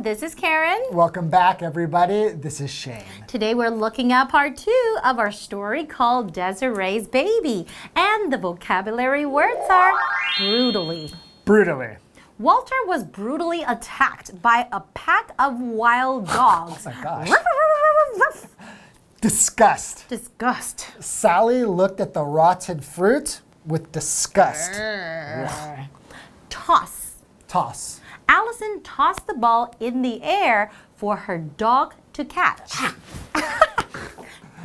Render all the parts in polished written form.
this is Karen. Welcome back, everybody. This is Shane. Today we're looking at part 2 of our story called Desiree's Baby. And the vocabulary words are brutally. Brutally. Walter was brutally attacked by a pack of wild dogs. Oh my gosh. Disgust. Disgust. Sally looked at the rotten fruit with disgust. Toss. Toss. Allison tossed the ball in the air for her dog to catch.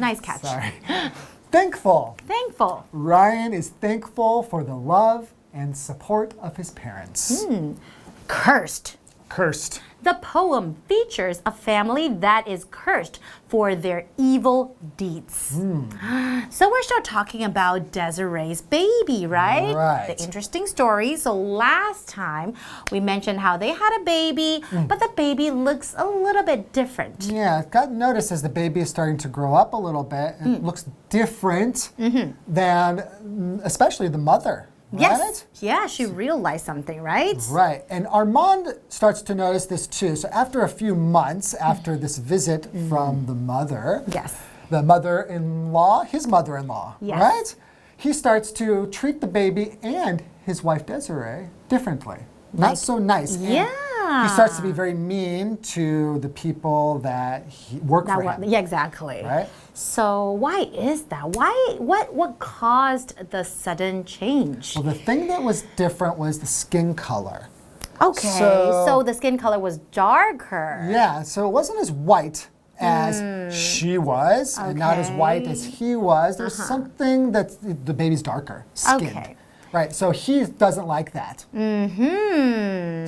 Nice catch. Sorry. Thankful. Thankful. Ryan is thankful for the love and support of his parents. Cursed. Cursed. The poem features a family that is cursed for their evil deeds. So we're still talking about Desiree's baby, right? Right. The interesting story. So last time we mentioned how they had a baby, but the baby looks a little bit different. Yeah, got noticed as the baby is starting to grow up a little bit. It looks different than especially the mother. Yes. Right? Yeah, she realized something, right? Right. And Armand starts to notice this too. So after a few months after this visit from the mother, Yes. the mother-in-law, his mother-in-law, Yes. right? He starts to treat the baby and his wife Desiree differently. Not so nice. And Yeah. he starts to be very mean to the people that work for him. Yeah, exactly. Right? So why is that? What caused the sudden change? Well, the thing that was different was the skin color. Okay, so the skin color was darker. Yeah, so it wasn't as white as she was, and not as white as he was. There's something that the baby's darker skinned. Okay. Right, so he doesn't like that.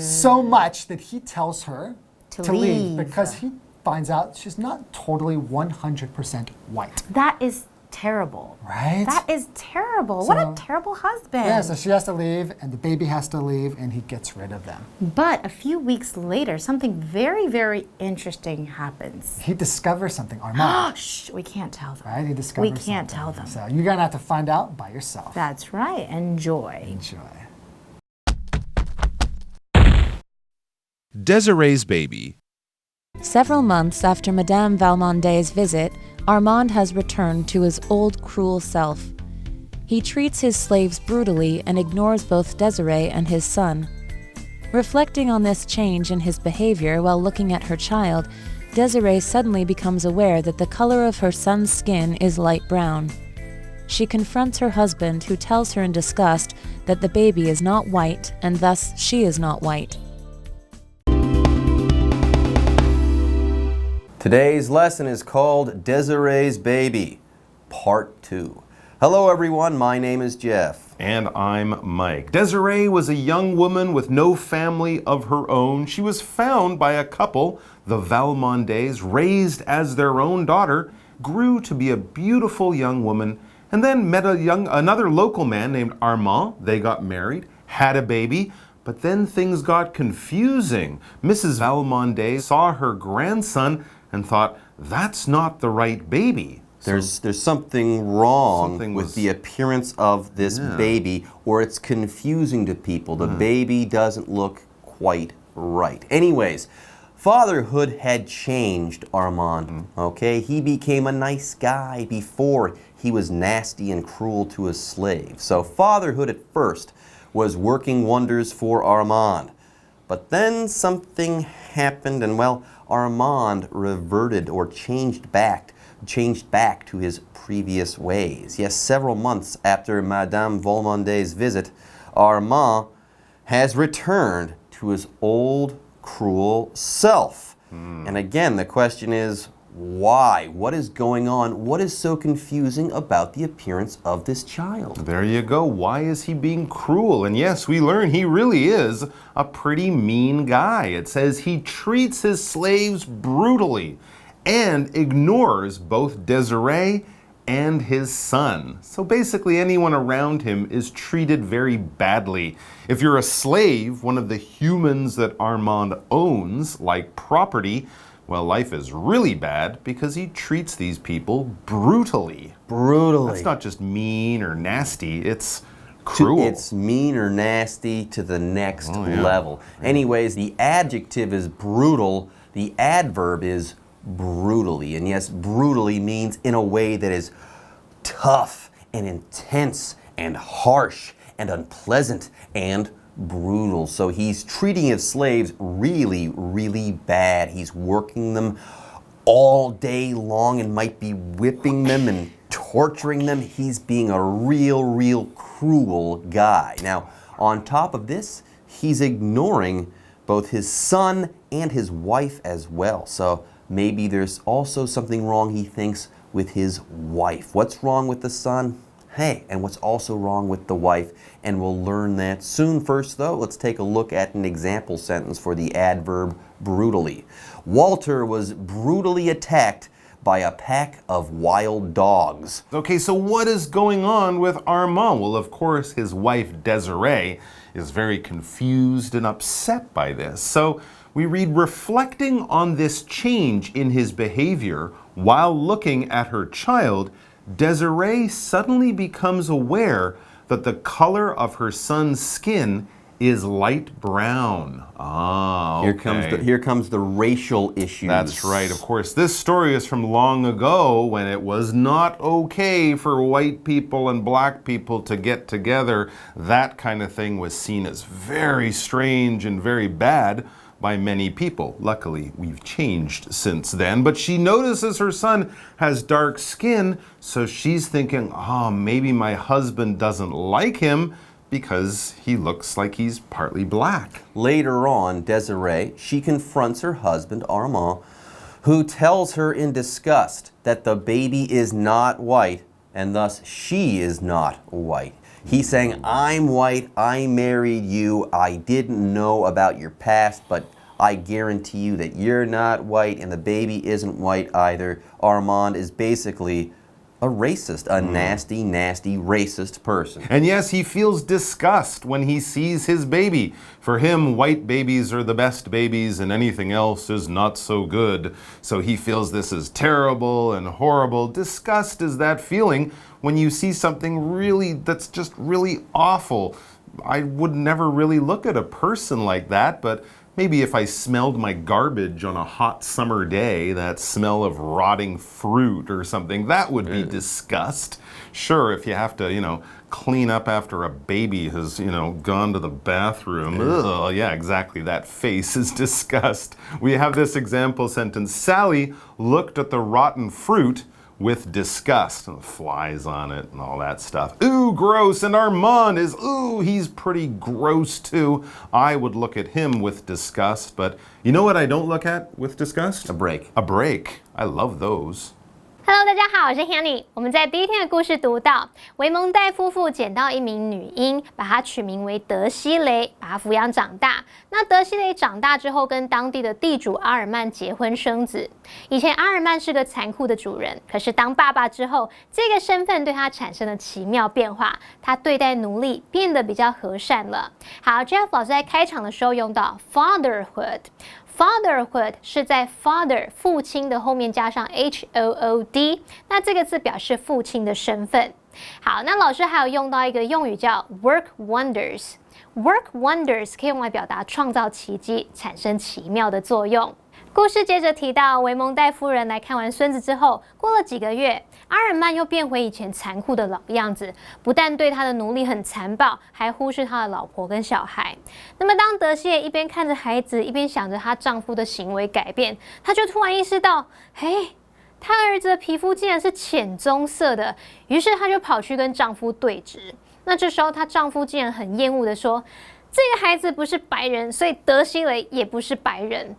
So much that he tells her to leave because he finds out she's not totally 100% white. That is terrible. Right? That is terrible. What a terrible husband. Yeah, so she has to leave, and the baby has to leave, and he gets rid of them. But a few weeks later, something very, very interesting happens. He discovers something, Armand. Shh, we can't tell them. Right? He discovers We can't something. tell them. So you're going to have to find out by yourself. That's right. Enjoy. Enjoy. Desiree's Baby. Several months after Madame Valmondé's visit, Armand has returned to his old cruel self. He treats his slaves brutally and ignores both Desiree and his son. Reflecting on this change in his behavior while looking at her child, Desiree suddenly becomes aware that the color of her son's skin is light brown. She confronts her husband, who tells her in disgust that the baby is not white and thus she is not white. Today's lesson is called Desiree's Baby, Part 2. Hello everyone, my name is Jeff. And I'm Mike. Desiree was a young woman with no family of her own. She was found by a couple, the Valmondés, raised as their own daughter, grew to be a beautiful young woman, and then met another local man named Armand. They got married, had a baby, but then things got confusing. Mrs. Valmondé saw her grandson and thought, that's not the right baby. There's something wrong with the appearance of this baby, or it's confusing to people. The baby doesn't look quite right. Anyways, fatherhood had changed Armand, okay? He became a nice guy before he was nasty and cruel to his slave. So fatherhood at first was working wonders for Armand. But then something happened and, well, Armand reverted or changed back to his previous ways. Yes, several months after Madame Valmondé's visit, Armand has returned to his old cruel self. And again, the question is, why? What is going on? What is so confusing about the appearance of this child? There you go. Why is he being cruel? And yes, we learn he really is a pretty mean guy. It says he treats his slaves brutally and ignores both Desiree and his son. So basically anyone around him is treated very badly. If you're a slave, one of the humans that Armand owns, like property, well, life is really bad because he treats these people brutally. Brutally. That's not just mean or nasty, it's Cruel. It's mean or nasty to the next level. Anyways, the adjective is brutal. The adverb is brutally. And yes, brutally means in a way that is tough and intense and harsh and unpleasant and brutal. So he's treating his slaves really, really bad. He's working them all day long and might be whipping them and torturing them. He's being a real cruel guy. Now, on top of this, he's ignoring both his son and his wife as well. So maybe there's also something wrong, he thinks, with his wife. What's wrong with the son? Hey, and what's also wrong with the wife? And we'll learn that soon. First, though, let's take a look at an example sentence for the adverb brutally. Walter was brutally attacked by a pack of wild dogs. Okay, so what is going on with Armand? Well, of course, his wife Desiree is very confused and upset by this. So we read, reflecting on this change in his behavior while looking at her child, Desiree suddenly becomes aware that the color of her son's skin is light brown. Ah, okay. Here comes the racial issues. That's right, of course. This story is from long ago when it was not okay for white people and black people to get together. That kind of thing was seen as very strange and very bad by many people. Luckily, we've changed since then. But she notices her son has dark skin, so she's thinking, oh, maybe my husband doesn't like him because he looks like he's partly black. Later on, Desiree, she confronts her husband, Armand, who tells her in disgust that the baby is not white, and thus she is not white. He's saying, I'm white, I married you, I didn't know about your past, but I guarantee you that you're not white and the baby isn't white either. Armand is basically a racist, a nasty, nasty racist person. And yes, he feels disgust when he sees his baby. For him, white babies are the best babies and anything else is not so good. So he feels this is terrible and horrible. Disgust is that feeling when you see something really that's just really awful. I would never really look at a person like that, but maybe if I smelled my garbage on a hot summer day, that smell of rotting fruit or something, that would be disgust. Sure, if you have to, clean up after a baby has, gone to the bathroom. Ugh, yeah, exactly. That face is disgust. We have this example sentence. Sally looked at the rotten fruit with disgust. And the flies on it and all that stuff. Ooh, gross. And Armand is, ooh, he's pretty gross too. I would look at him with disgust, but you know what I don't look at with disgust? A break. A break. I love those. Hello， 大家好，我是 Hanny。我们在第一天的故事读到，维蒙代夫妇捡到一名女婴，把她取名为德西蕾，把她抚养长大。那德西蕾长大之后，跟当地的地主阿尔曼结婚生子。以前阿尔曼是个残酷的主人，可是当爸爸之后，这个身份对他产生了奇妙变化。他对待奴隶变得比较和善了。好 ，Jeff 老师在开场的时候用到 fatherhood。Fatherhood 是在 father 父亲的后面加上 HOOD， 那这个字表示父亲的身份。好，那老师还有用到一个用语叫 work wonders。work wonders 可以用来表达创造奇迹，产生奇妙的作用。故事接着提到，维蒙代夫人来看完孙子之后，过了几个月，阿尔曼又变回以前残酷的老样子，不但对他的奴隶很残暴，还忽视他的老婆跟小孩。那么当德西蕾一边看着孩子，一边想着她丈夫的行为改变，她就突然意识到，嘿，她儿子的皮肤竟然是浅棕色的，于是她就跑去跟丈夫对峙。那这时候她丈夫竟然很厌恶的说，这个孩子不是白人，所以德西蕾也不是白人。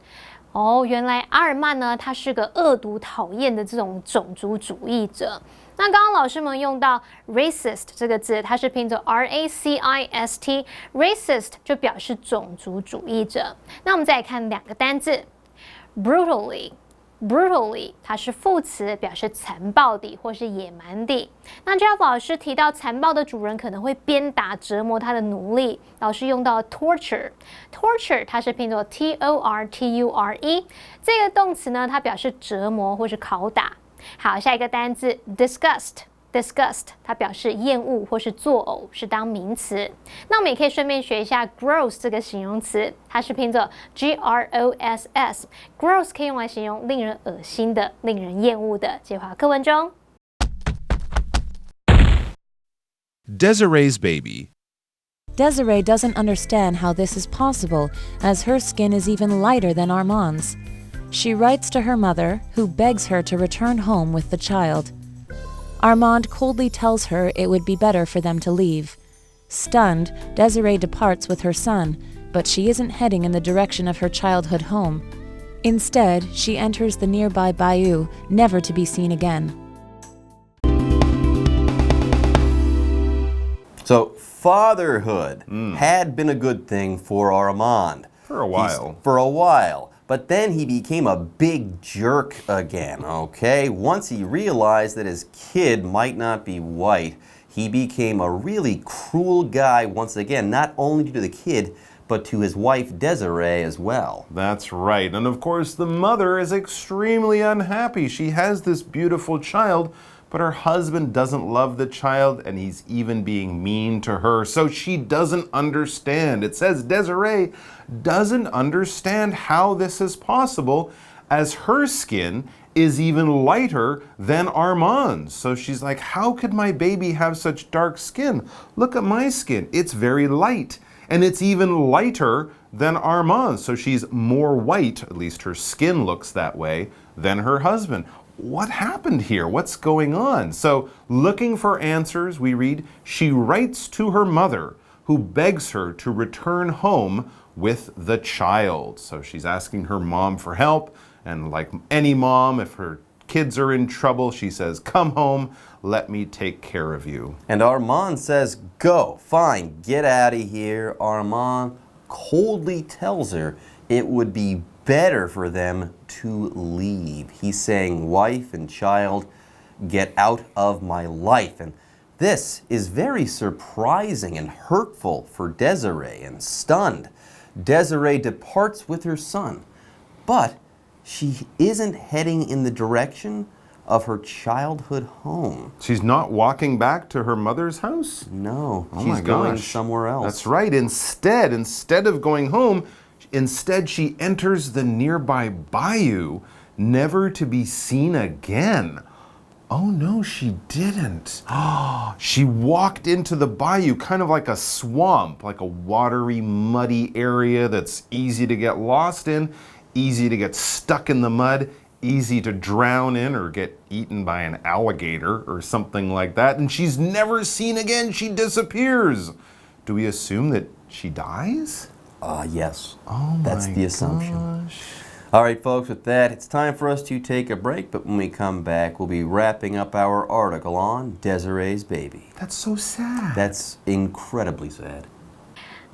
哦，原来阿尔曼呢，他是个恶毒讨厌的这种种族主义者。那刚刚老师们用到 racist 这个字，它是拼作 racist，racist 就表示种族主义者。那我们再来看两个单字 ，brutally。Brutally， 它是副词，表示残暴地或是野蛮地。那Jeff老师提到残暴的主人可能会鞭打折磨他的奴隶，老师用到 torture，torture 它是拼作 Torture， 这个动词呢，它表示折磨或是拷打。好，下一个单字 disgust。disgust 它表示厌恶或是作呕，是当名词。那我们也可以顺便学一下 gross 这个形容词，它是拼作 gross。gross 可以用来形容令人恶心的、令人厌恶的。介华课文中 Desiree's baby. Desiree doesn't understand how this is possible, as her skin is even lighter than Armand's. She writes to her mother, who begs her to return home with the child. Armand coldly tells her it would be better for them to leave. Stunned, Desiree departs with her son, but she isn't heading in the direction of her childhood home. Instead, she enters the nearby bayou, never to be seen again. So, fatherhood had been a good thing for Armand. For a while. For a while. But then he became a big jerk again, okay? Once he realized that his kid might not be white, he became a really cruel guy once again, not only to the kid, but to his wife Desiree as well. That's right. And of course, the mother is extremely unhappy. She has this beautiful child, but her husband doesn't love the child, and he's even being mean to her. So she doesn't understand. It says Desiree doesn't understand how this is possible, as her skin is even lighter than Armand's. So she's like, how could my baby have such dark skin? Look at my skin. It's very light, and it's even lighter than Armand's. So she's more white, at least her skin looks that way, than her husband. What happened here? What's going on? So, looking for answers, we read, she writes to her mother, who begs her to return home with the child. So she's asking her mom for help, and like any mom, if her kids are in trouble, she says, come home, let me take care of you. And Armand says, go, fine, get out of here. Armand coldly tells her it would be better for them to leave. He's saying, wife and child, get out of my life. And this is very surprising and hurtful for Desiree, and stunned. Desiree departs with her son, but she isn't heading in the direction of her childhood home. She's not walking back to her mother's house? No, Oh she's my going gosh. somewhere else. That's right. Instead of going home, instead she enters the nearby bayou, never to be seen again. Oh no, she didn't. She walked into the bayou, kind of like a swamp, like a watery, muddy area that's easy to get lost in, easy to get stuck in the mud, easy to drown in or get eaten by an alligator or something like that. And she's never seen again. She disappears. Do we assume that she dies? Yes. Oh That's my the assumption. gosh. All right, folks, with that, it's time for us to take a break, but when we come back, we'll be wrapping up our article on Desiree's baby. That's so sad. That's incredibly sad.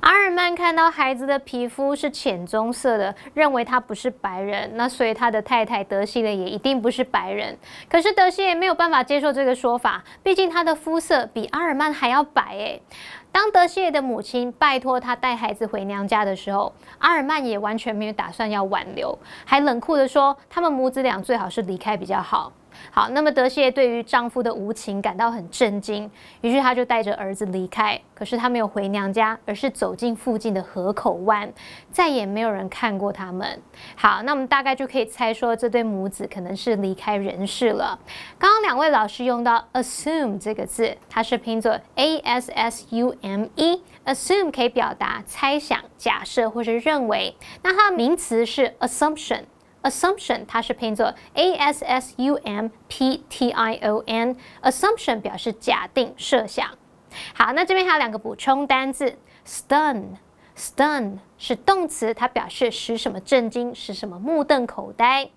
阿尔曼看到孩子的皮肤是浅棕色的，认为他不是白人，那所以他的太太德西蕾也一定不是白人。可是德西蕾没有办法接受这个说法，毕竟他的肤色比阿尔曼还要白诶。当德西蕾的母亲拜托他带孩子回娘家的时候，阿尔曼也完全没有打算要挽留，还冷酷地说他们母子俩最好是离开比较好。好，那么德西蕾对于丈夫的无情感到很震惊，于是她就带着儿子离开。可是她没有回娘家，而是走进附近的河口湾，再也没有人看过他们。好，那我们大概就可以猜说，这对母子可能是离开人世了。刚刚两位老师用到 assume 这个字，它是拼作 assume。assume 可以表达猜想、假设或是认为。那它的名词是 assumption。assumption 它是拼作 assumption。assumption 表示假定、设想。好，那这边还有两个补充单字 ，stun 是动词，它表示使什么震惊，使什么目瞪口呆。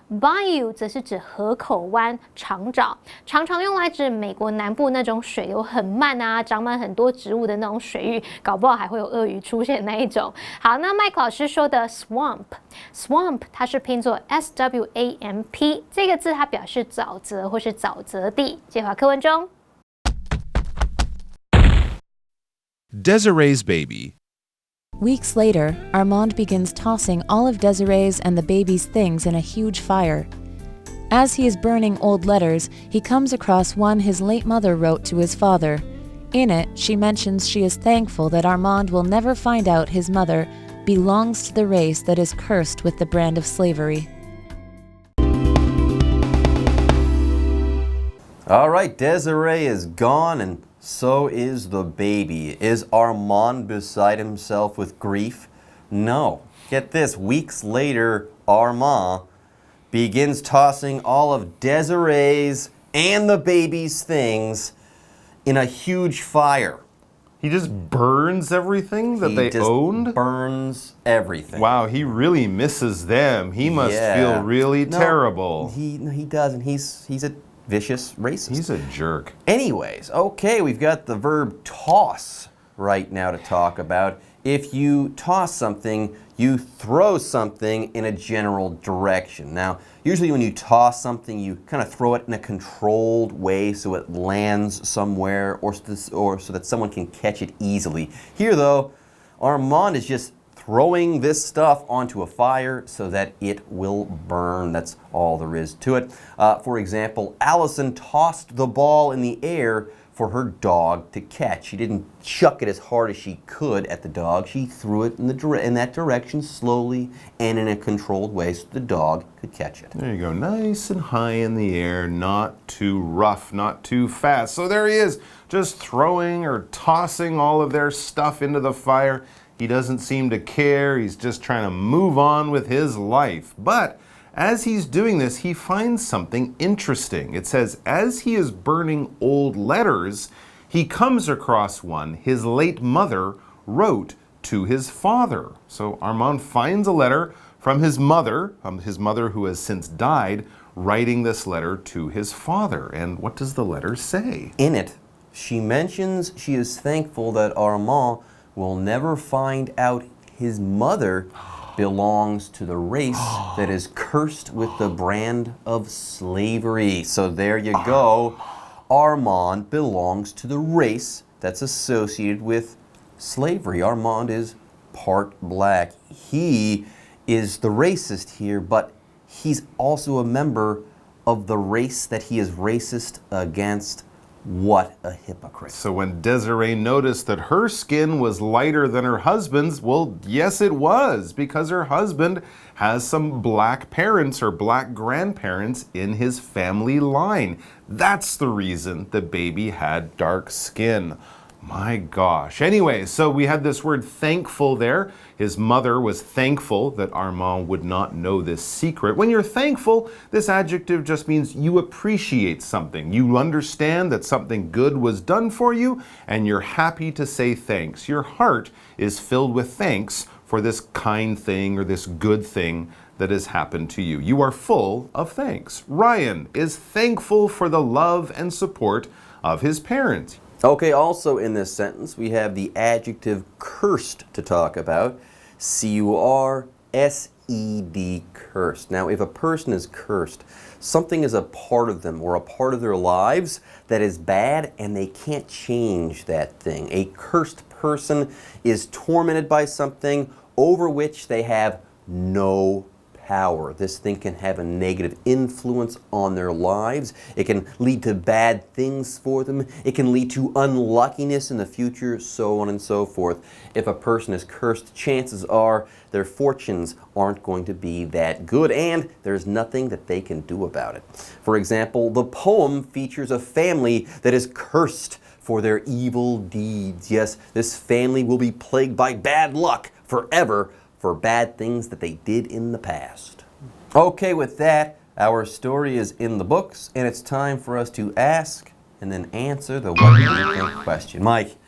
bayou 则是指河口湾、长沼，常常用来指美国南部那种水流很慢啊、长满很多植物的那种水域，搞不好还会有鳄鱼出现那一种。好，那麦克老师说的 swamp 它是拼作 swamp， 这个字它表示沼泽或是沼泽地。介华课文中 Desiree's baby. Weeks later, Armand begins tossing all of Desiree's and the baby's things in a huge fire. As he is burning old letters, he comes across one his late mother wrote to his father. In it, she mentions she is thankful that Armand will never find out his mother belongs to the race that is cursed with the brand of slavery. All right, Desiree is gone and so is the baby. Is Armand beside himself with grief? No. Get this, weeks later, Armand begins tossing all of Desiree's and the baby's things in a huge fire. He just burns everything that they owned? Burns everything. Wow, he really misses them. He must feel really terrible. He doesn't. He's a vicious racist. He's a jerk. Anyways, okay, we've got the verb toss right now to talk about. If you toss something, you throw something in a general direction. Now, usually when you toss something, you kind of throw it in a controlled way so it lands somewhere or so that someone can catch it easily. Here, though, Armand is just throwing this stuff onto a fire so that it will burn. That's all there is to it. For example, Allison tossed the ball in the air for her dog to catch. She didn't chuck it as hard as she could at the dog. She threw it in that direction slowly and in a controlled way so the dog could catch it. There you go. Nice and high in the air, not too rough, not too fast. So there he is, just throwing or tossing all of their stuff into the fire. He doesn't seem to care. He's just trying to move on with his life. But as he's doing this, he finds something interesting. It says, as he is burning old letters, he comes across one his late mother wrote to his father. So Armand finds a letter from his mother who has since died, writing this letter to his father. And what does the letter say? In it, she mentions she is thankful that Armand will never find out his mother belongs to the race that is cursed with the brand of slavery. So there you go. Armand belongs to the race that's associated with slavery. Armand is part black. He is the racist here, but he's also a member of the race that he is racist against. What a hypocrite. So when Desiree noticed that her skin was lighter than her husband's, well, yes, it was, because her husband has some black parents or black grandparents in his family line. That's the reason the baby had dark skin. My gosh. Anyway, so we had this word thankful there. His mother was thankful that Armand would not know this secret. When you're thankful, this adjective just means you appreciate something. You understand that something good was done for you, and you're happy to say thanks. Your heart is filled with thanks for this kind thing or this good thing that has happened to you. You are full of thanks. Ryan is thankful for the love and support of his parents. Okay, also in this sentence, we have the adjective cursed to talk about. C-U-R-S-E-D, cursed. Now, if a person is cursed, something is a part of them or a part of their lives that is bad and they can't change that thing. A cursed person is tormented by something over which they have no power. This thing can have a negative influence on their lives. It can lead to bad things for them. It can lead to unluckiness in the future, so on and so forth. If a person is cursed, chances are their fortunes aren't going to be that good, and there's nothing that they can do about it. For example, the poem features a family that is cursed for their evil deeds. Yes, this family will be plagued by bad luck forever for bad things that they did in the past. Okay, with that, our story is in the books, and it's time for us to ask and then answer the what do you think question. Mike,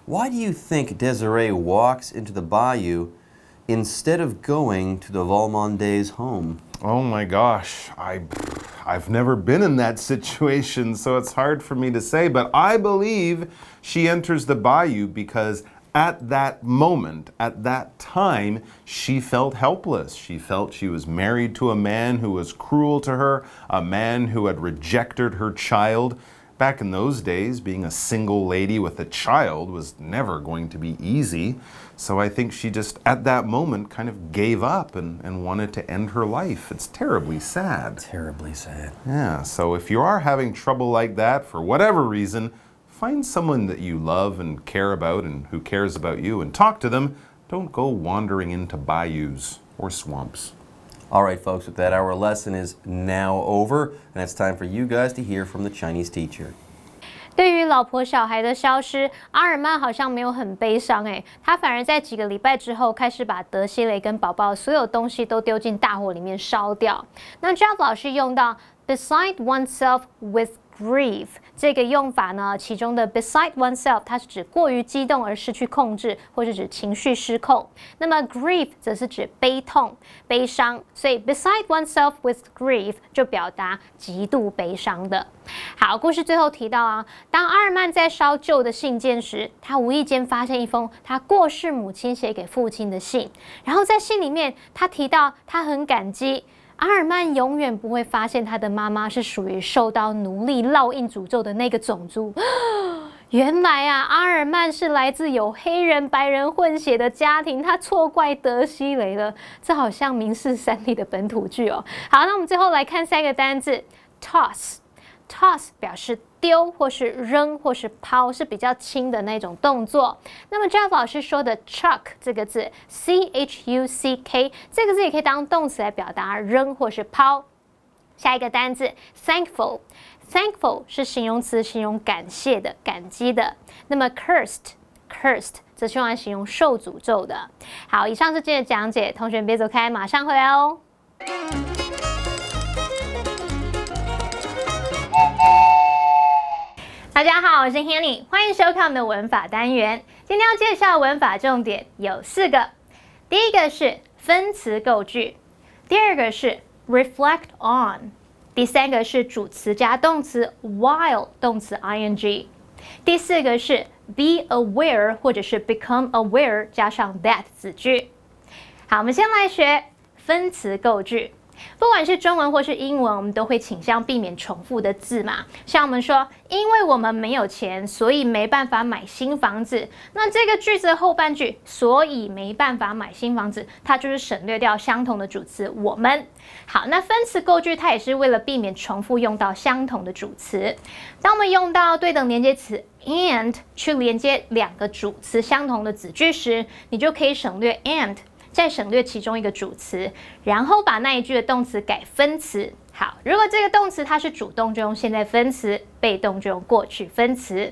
why do you think Desiree walks into the bayou instead of going to the Valmondes' home? Oh my gosh, I've never been in that situation, so it's hard for me to say, but I believe she enters the bayou because at that moment, at that time, she felt helpless. She felt she was married to a man who was cruel to her, a man who had rejected her child. Back in those days, being a single lady with a child was never going to be easy. So I think she just, at that moment, kind of gave up and wanted to end her life. It's terribly sad. Terribly sad. Yeah, so if you are having trouble like that for whatever reason, find someone that you love and care about and who cares about you and talk to them. Don't go wandering into bayous or swamps. All right, folks, with that, our lesson is now over, and it's time for you guys to hear from the Chinese teacher. 对于老婆小孩的消失，阿尔曼好像没有很悲伤诶，他反而在几个礼拜之后开始把德西蕾跟宝宝所有东西都丢进大火里面烧掉。那 Jeff 老师用到 beside oneself with grief 这个用法呢，其中的 beside oneself 它是指过于激动而失去控制，或是指情绪失控。那么 grief 则是指悲痛、悲伤，所以 beside oneself with grief 就表达极度悲伤的。好，故事最后提到啊，当阿尔曼在烧旧的信件时，他无意间发现一封他过世母亲写给父亲的信，然后在信里面他提到他很感激。阿尔曼永远不会发现他的妈妈是属于受到奴隶烙印诅咒的那个种族。原来啊，阿尔曼是来自有黑人白人混血的家庭，他错怪德西蕾了。这好像民视3立的本土剧哦。好，那我们最后来看3个单字 ，toss。toss 表示丢或是扔或是抛，是比较轻的那种动作。那么 Jeff 老师说的 chuck 这个字 ，chuck 这个字也可以当动词来表达扔或是抛。下一个单字 thankful 是形容词，形容感谢的、感激的。那么 cursed 则是用来形容受诅咒的。好，以上是今天的讲解，同学别走开，马上回来哦。大家好，我是 Hanny， 欢迎收看我们的文法单元。今天要介绍的文法重点有4个，第一个是分词构句，第二个是 reflect on， 第3个是主词加动词 while 动词 ing， 第4个是 be aware 或者是 become aware 加上 that 子句。好，我们先来学分词构句。不管是中文或是英文，我们都会倾向避免重复的字嘛。像我们说，因为我们没有钱，所以没办法买新房子。那这个句子的后半句，所以没办法买新房子，它就是省略掉相同的主词我们。好，那分词构句它也是为了避免重复用到相同的主词。当我们用到对等连接词 and 去连接2个主词相同的子句时，你就可以省略 and。再省略其中一个主词，然后把那一句的动词改分词。好，如果这个动词它是主动，就用现在分词；被动就用过去分词。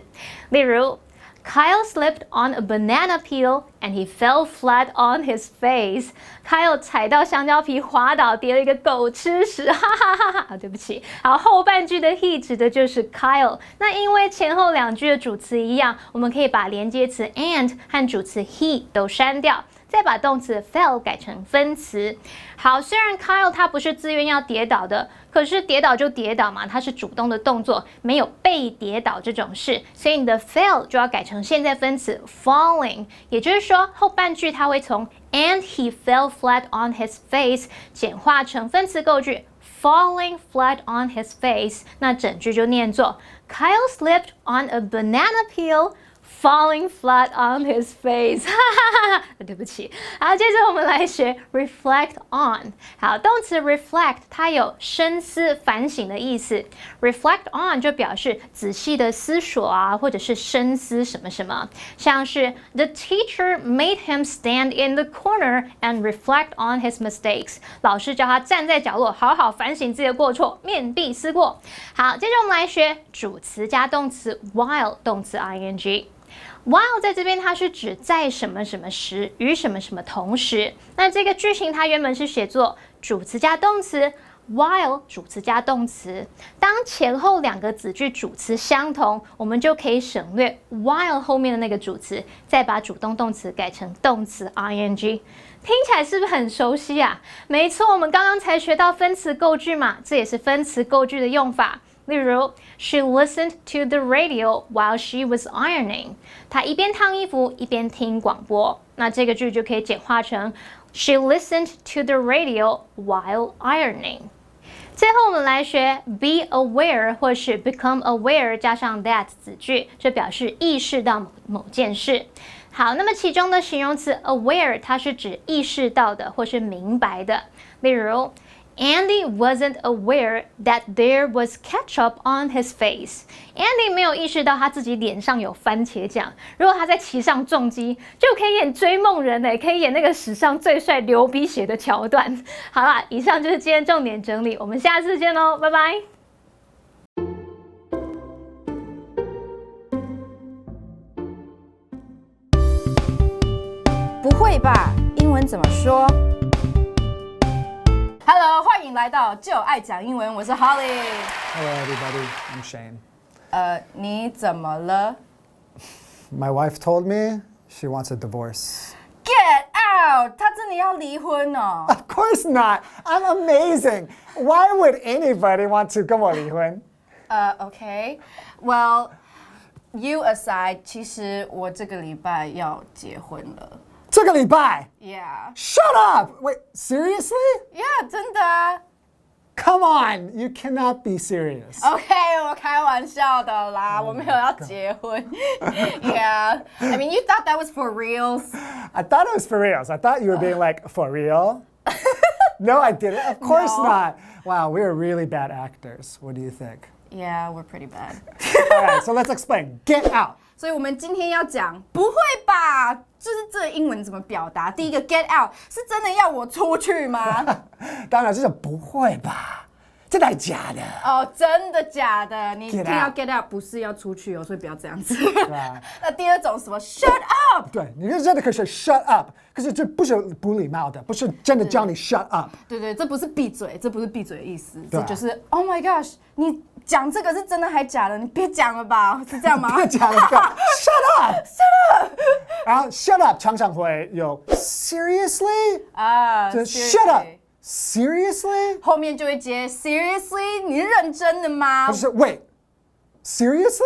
例如 ，Kyle slipped on a banana peel and he fell flat on his face. Kyle 踩到香蕉皮滑倒，跌了一个狗吃屎，哈哈哈哈！对不起。好，后半句的 he 指的就是 Kyle。那因为前后2句的主词一样，我们可以把连接词 and 和主词 he 都删掉。再把动词 fell 改成分词。好，虽然 Kyle 他不是自愿要跌倒的，可是跌倒就跌倒嘛，它是主动的动作，没有被跌倒这种事，所以你的 fell 就要改成现在分词 falling。也就是说，后半句它会从 and he fell flat on his face 简化成分词构句 falling flat on his face。那整句就念作 Kyle slipped on a banana peel。Falling flat on his face， 哈哈哈哈，对不起。好，接着我们来学 reflect on。好，动词 reflect 它有深思、反省的意思。reflect on 就表示仔细的思索啊，或者是深思什么什么。像是 The teacher made him stand in the corner and reflect on his mistakes。老师叫他站在角落，好好反省自己的过错，面壁思过。好，接着我们来学主词加动词 while 动词 ing。While 在这边它是指在什么什么时与什么什么同时，那这个句型它原本是写作主词加动词 while 主词加动词，当前后2个子句主词相同，我们就可以省略 while 后面的那个主词，再把主动动词改成动词 ing。听起来是不是很熟悉啊？没错，我们刚刚才学到分词构句嘛，这也是分词构句的用法。例如 ，She listened to the radio while she was ironing。她一边烫衣服一边听广播。那这个句就可以简化成 She listened to the radio while ironing。最后我们来学 be aware 或是 become aware 加上 that 子句，这表示意识到某件事。好，那么其中的形容词 aware 它是指意识到的或是明白的，例如 Andy wasn't aware that there was ketchup on his face. Andy 没有意识到他自己脸上有番茄酱。如果他在骑上重机，就可以演追梦人嘞，可以演那个史上最帅流鼻血的桥段。好啦，以上就是今天重点整理，我们下次见喽，拜拜。不会吧？英文怎么说？Hello， 欢迎来到就爱讲英文，我是 Holly。Hello, everybody. I'm Shane. 你怎么了 My wife told me she wants a divorce.？Get out！ 他真的要离婚哦。Of course not. I'm amazing. Why would anybody want to 跟我离婚Okay. Well, you aside， 其实我这个礼拜要结婚了。这个礼拜 Yeah. Shut up! Wait, seriously? Yeah， 真的啊。Come on, you cannot be serious. OK， 我开玩笑的啦，我没有要结婚。Yeah, I mean, you thought that was for reals. I thought it was for reals. I thought you were being like, for real? No, I didn't. Of course No. not. Wow, we're really bad actors. What do you think? Yeah, we're pretty bad. All right, so let's explain. Get out. 所以我们今天要讲，不会吧？就是这个英文怎么表达？第一个 get out 是真的要我出去吗？当然，这是不会吧？真的假的？哦，真的假的？你 Get 听到 out get out 不是要出去哦，所以不要这样子。吧那第二种什么 shut up？对，你就真的可以说 shut up，可是这不是不礼貌的，不是真的叫你 shut up。对对，这不是闭嘴，这不是闭嘴的意思，对啊这就是 Oh my gosh， 你讲这个是真的还假的？你别讲了吧，是这样吗？别讲了，shut up，shut up。然后 shut up 常常会有 seriously 啊，就 seriously shut up。Seriously？ 后面就会接 seriously， 你是认真的吗不？是 wait，seriously？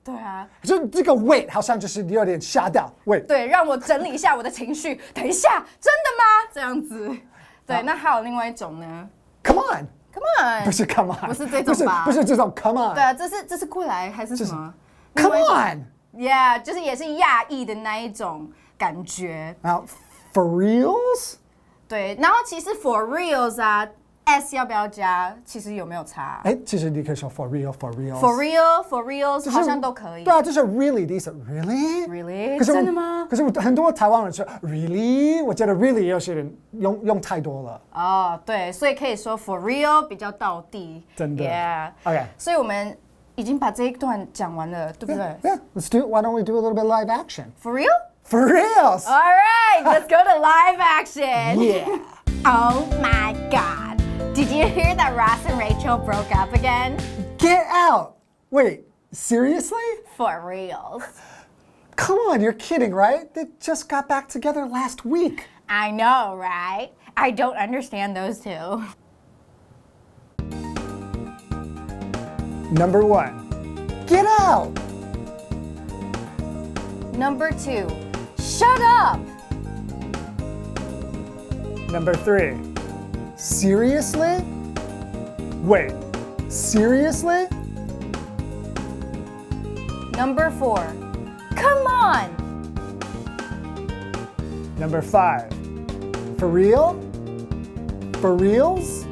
对啊，就这个 wait 好像就是有点吓到 wait。对，让我整理一下我的情绪。等一下，真的吗？这样子。对，那还有另外一种呢 Come on， ？Come on， 不是 come on，不是这种吧？不是这种 come on。对啊，这是过来还是什么 Come 另外一种 on。 Yeah， 就是也是亚裔的那一种感觉。然后 for reals？对，然后其实 for reals 啊 ，s 要不要加？其实有没有差哎，其实你可以说 for real，for reals。 ？For real，for reals 好像都可以。对啊，就是 really 的意思 ，really。 Really？ 可是真的吗？可是很多台湾人说 really， 我觉得 really 有些人用太多了。哦，对，所以可以说 for real 比较道地。真的 Yeah。 OK。所以我们已经把这一段讲完了，对不对 Yeah，let's do. Why don't we do a little bit live action? ？For real？ For reals. All right, let's go to live action. Yeah. Oh my God! Did you hear that Ross and Rachel broke up again? Get out. Wait, seriously? For reals. Come on, you're kidding, right? They just got back together last week. I know, right? I don't understand those two. Number 1, get out. Number 2, shut up. Number 3, seriously? Wait, seriously? Number 4, come on. Number 5, for real? For reals?